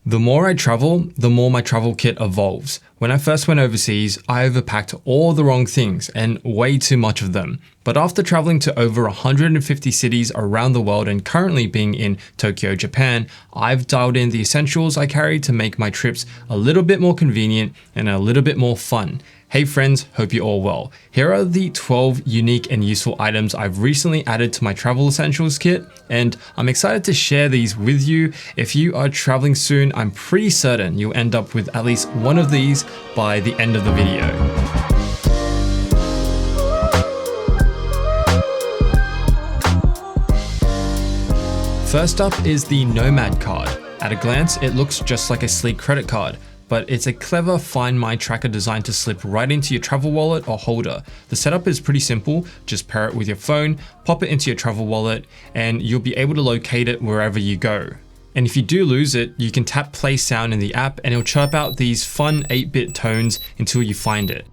The more I travel, the more my travel kit evolves. When I first went overseas, I overpacked all the wrong things and way too much of them. But after traveling to over 150 cities around the world and currently being in Tokyo, Japan, I've dialed in the essentials I carry to make my trips a little bit more convenient and a little bit more fun. Hey friends, hope you're all well. Here are the 12 unique and useful items I've recently added to my travel essentials kit, and I'm excited to share these with you. If you are traveling soon, I'm pretty certain you'll end up with at least one of these by the end of the video. First up is the Nomad card. At a glance, it looks just like a sleek credit card, but it's a clever Find My tracker designed to slip right into your travel wallet or holder. The setup is pretty simple. Just pair it with your phone, pop it into your travel wallet, and you'll be able to locate it wherever you go. And if you do lose it, you can tap play sound in the app and it'll chirp out these fun 8-bit tones until you find it.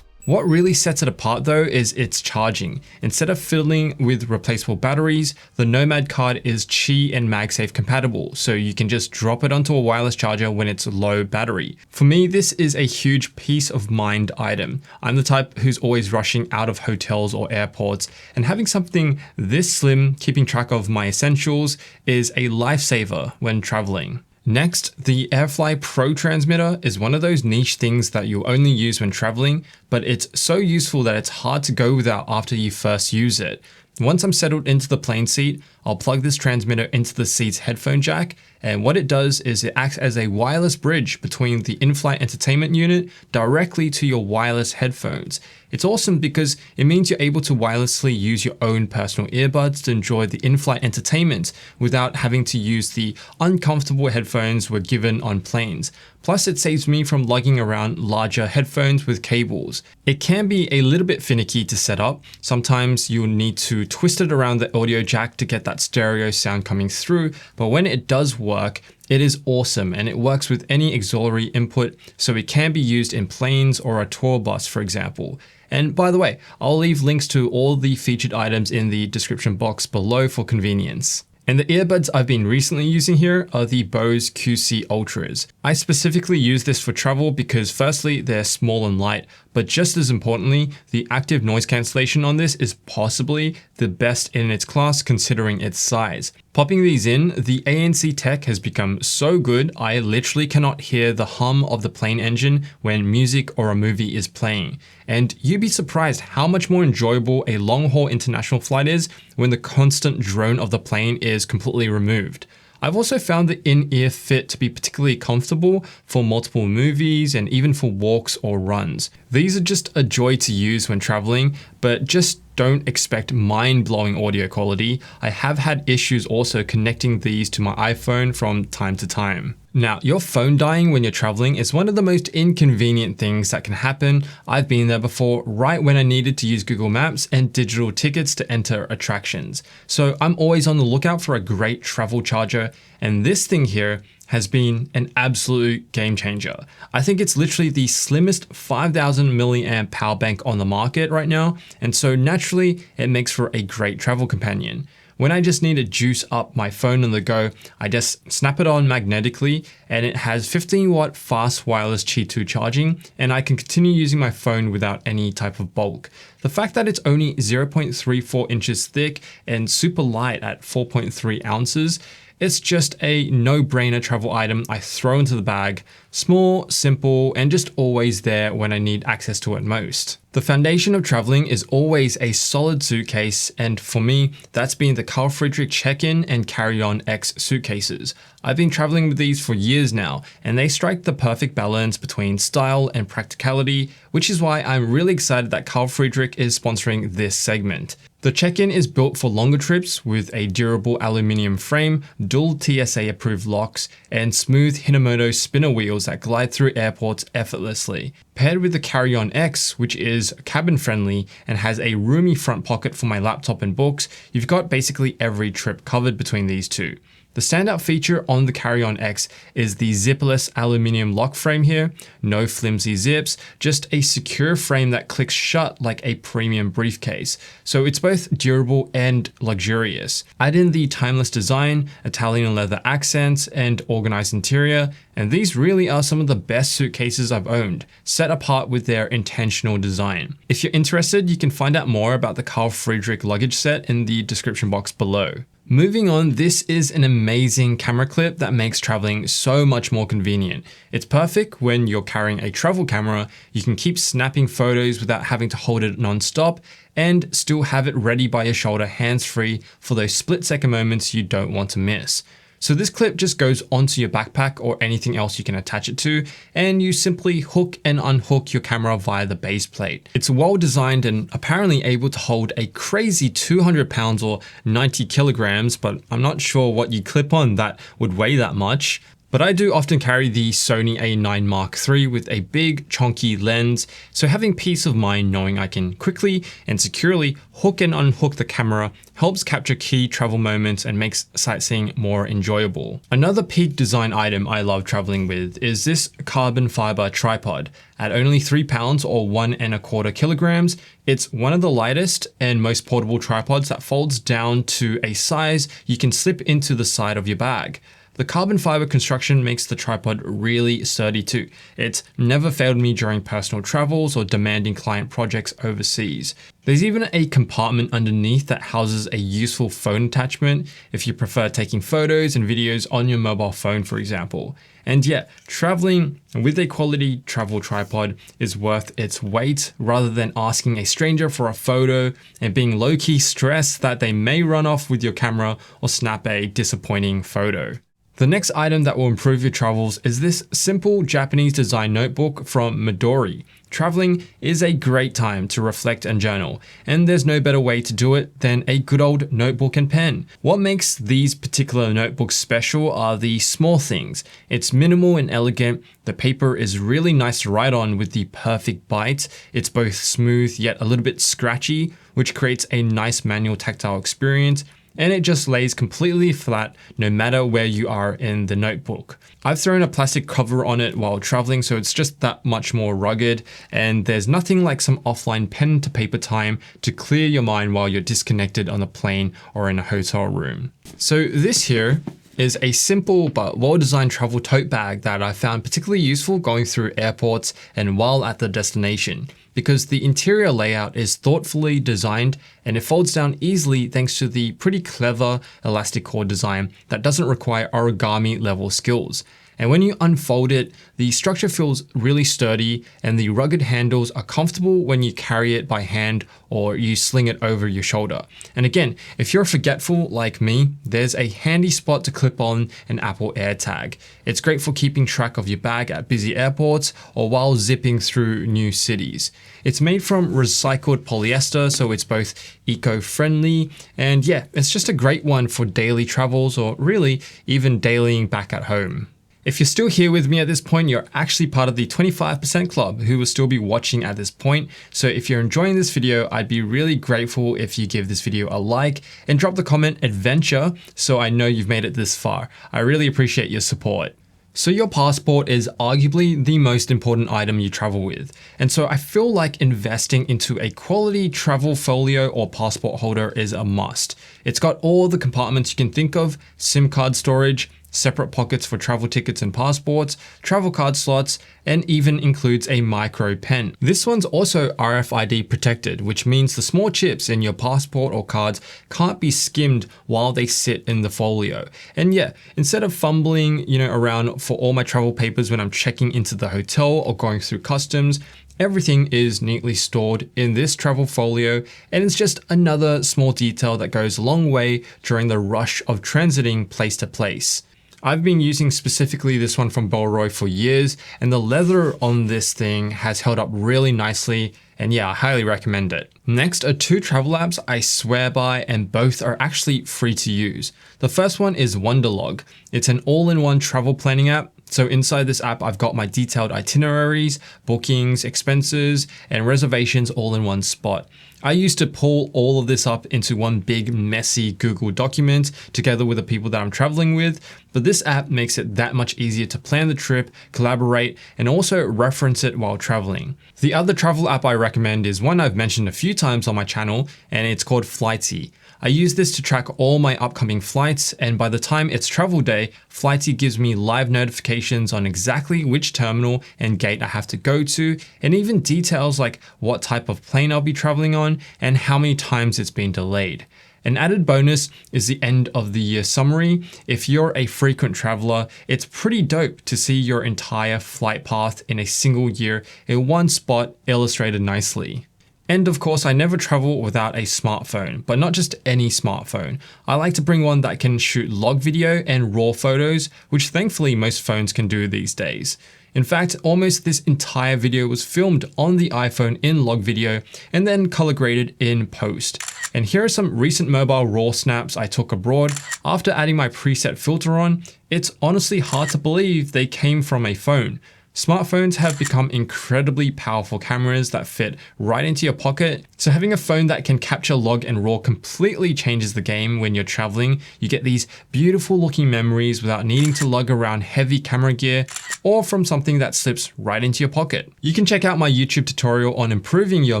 What really sets it apart though is its charging. Instead of fiddling with replaceable batteries, the Nomad card is Qi and MagSafe compatible, so you can just drop it onto a wireless charger when it's low battery. For me, this is a huge peace of mind item. I'm the type who's always rushing out of hotels or airports, and having something this slim, keeping track of my essentials, is a lifesaver when traveling. Next, the AirFly Pro transmitter is one of those niche things that you'll only use when traveling, but it's so useful that it's hard to go without after you first use it. Once I'm settled into the plane seat, I'll plug this transmitter into the seat's headphone jack, and what it does is it acts as a wireless bridge between the in-flight entertainment unit directly to your wireless headphones. It's awesome because it means you're able to wirelessly use your own personal earbuds to enjoy the in-flight entertainment without having to use the uncomfortable headphones we're given on planes. Plus, it saves me from lugging around larger headphones with cables. It can be a little bit finicky to set up. Sometimes you'll need to twist it around the audio jack to get that stereo sound coming through, but when it does work, it is awesome and it works with any auxiliary input, so it can be used in planes or a tour bus, for example. And by the way, I'll leave links to all the featured items in the description box below for convenience. And the earbuds I've been recently using here are the Bose QC Ultras. I specifically use this for travel because firstly, they're small and light, but just as importantly, the active noise cancellation on this is possibly the best in its class considering its size. Popping these in, the ANC tech has become so good, I literally cannot hear the hum of the plane engine when music or a movie is playing. And you'd be surprised how much more enjoyable a long-haul international flight is when the constant drone of the plane is completely removed. I've also found the in-ear fit to be particularly comfortable for multiple movies and even for walks or runs. These are just a joy to use when traveling, but just don't expect mind-blowing audio quality. I have had issues also connecting these to my iPhone from time to time. Now, your phone dying when you're traveling is one of the most inconvenient things that can happen. I've been there before, right when I needed to use Google Maps and digital tickets to enter attractions. So I'm always on the lookout for a great travel charger, and this thing here has been an absolute game changer. I think it's literally the slimmest 5000 milliamp power bank on the market right now, and so naturally it makes for a great travel companion. When I just need to juice up my phone on the go, I just snap it on magnetically and it has 15-watt fast wireless Qi 2 charging, and I can continue using my phone without any type of bulk. The fact that it's only 0.34 inches thick and super light at 4.3 ounces, it's just a no-brainer travel item I throw into the bag. Small, simple, and just always there when I need access to it most. The foundation of traveling is always a solid suitcase, and for me, that's been the Carl Friedrich Check-In and Carry-On X suitcases. I've been traveling with these for years now, and they strike the perfect balance between style and practicality, which is why I'm really excited that Carl Friedrich is sponsoring this segment. The Check-In is built for longer trips with a durable aluminum frame, dual TSA approved locks, and smooth Hinomoto spinner wheels that glide through airports effortlessly. Paired with the Carry-On X, which is cabin friendly and has a roomy front pocket for my laptop and books, you've got basically every trip covered between these two. The standout feature on the Carry-On X is the zipperless aluminium lock frame here, no flimsy zips, just a secure frame that clicks shut like a premium briefcase. So it's both durable and luxurious. Add in the timeless design, Italian leather accents, and organized interior, and these really are some of the best suitcases I've owned, set apart with their intentional design. If you're interested, you can find out more about the Carl Friedrich luggage set in the description box below. Moving on, this is an amazing camera clip that makes traveling so much more convenient. It's perfect when you're carrying a travel camera. You can keep snapping photos without having to hold it non-stop and still have it ready by your shoulder hands-free for those split-second moments you don't want to miss. So this clip just goes onto your backpack or anything else you can attach it to, and you simply hook and unhook your camera via the base plate. It's well designed and apparently able to hold a crazy 200 pounds or 90 kilograms, but I'm not sure what you clip on that would weigh that much. But I do often carry the Sony A9 Mark III with a big chunky lens, so having peace of mind knowing I can quickly and securely hook and unhook the camera helps capture key travel moments and makes sightseeing more enjoyable. Another peak design item I love traveling with is this carbon fiber tripod. At only 3 pounds or 1¼ kilograms, it's one of the lightest and most portable tripods that folds down to a size you can slip into the side of your bag. The carbon fiber construction makes the tripod really sturdy too. It's never failed me during personal travels or demanding client projects overseas. There's even a compartment underneath that houses a useful phone attachment if you prefer taking photos and videos on your mobile phone, for example. And yeah, traveling with a quality travel tripod is worth its weight rather than asking a stranger for a photo and being low-key stressed that they may run off with your camera or snap a disappointing photo. The next item that will improve your travels is this simple Japanese design notebook from Midori. Traveling is a great time to reflect and journal, and there's no better way to do it than a good old notebook and pen. What makes these particular notebooks special are the small things. It's minimal and elegant, the paper is really nice to write on with the perfect bite, it's both smooth yet a little bit scratchy, which creates a nice manual tactile experience, and it just lays completely flat no matter where you are in the notebook. I've thrown a plastic cover on it while traveling, so it's just that much more rugged, and there's nothing like some offline pen to paper time to clear your mind while you're disconnected on a plane or in a hotel room. So this here is a simple but well-designed travel tote bag that I found particularly useful going through airports and while at the destination, because the interior layout is thoughtfully designed and it folds down easily thanks to the pretty clever elastic cord design that doesn't require origami level skills. And when you unfold it, the structure feels really sturdy and the rugged handles are comfortable when you carry it by hand or you sling it over your shoulder. And again, if you're forgetful like me, there's a handy spot to clip on an Apple AirTag. It's great for keeping track of your bag at busy airports or while zipping through new cities. It's made from recycled polyester, so it's both eco-friendly, and yeah, it's just a great one for daily travels or really even dailying back at home. If you're still here with me at this point, you're actually part of the 25% club who will still be watching at this point. So if you're enjoying this video, I'd be really grateful if you give this video a like and drop the comment adventure so I know you've made it this far. I really appreciate your support. So your passport is arguably the most important item you travel with. And so I feel like investing into a quality travel folio or passport holder is a must. It's got all the compartments you can think of: SIM card storage, separate pockets for travel tickets and passports, travel card slots, and even includes a micro pen. This one's also RFID protected, which means the small chips in your passport or cards can't be skimmed while they sit in the folio. And yeah, instead of fumbling, around for all my travel papers when I'm checking into the hotel or going through customs, everything is neatly stored in this travel folio, and it's just another small detail that goes a long way during the rush of transiting place to place. I've been using specifically this one from Bellroy for years, and the leather on this thing has held up really nicely, and yeah, I highly recommend it. Next are two travel apps I swear by, and both are actually free to use. The first one is Wonderlog. It's an all-in-one travel planning app. So inside this app, I've got my detailed itineraries, bookings, expenses, and reservations all in one spot. I used to pull all of this up into one big messy Google document together with the people that I'm traveling with, but this app makes it that much easier to plan the trip, collaborate, and also reference it while traveling. The other travel app I recommend is one I've mentioned a few times on my channel, and it's called Flightsy. I use this to track all my upcoming flights, and by the time it's travel day, Flightsy gives me live notifications on exactly which terminal and gate I have to go to, and even details like what type of plane I'll be traveling on and how many times it's been delayed. An added bonus is the end of the year summary. If you're a frequent traveler, it's pretty dope to see your entire flight path in a single year in one spot illustrated nicely. And of course, I never travel without a smartphone, but not just any smartphone. I like to bring one that can shoot log video and raw photos, which thankfully most phones can do these days. In fact, almost this entire video was filmed on the iPhone in log video and then color graded in post. And here are some recent mobile raw snaps I took abroad after adding my preset filter on. It's honestly hard to believe they came from a phone. Smartphones have become incredibly powerful cameras that fit right into your pocket, so having a phone that can capture log and raw completely changes the game when you're traveling. You get these beautiful looking memories without needing to lug around heavy camera gear or from something that slips right into your pocket. You can check out my YouTube tutorial on improving your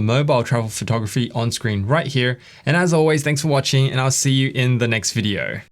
mobile travel photography on screen right here. And as always, thanks for watching, and I'll see you in the next video.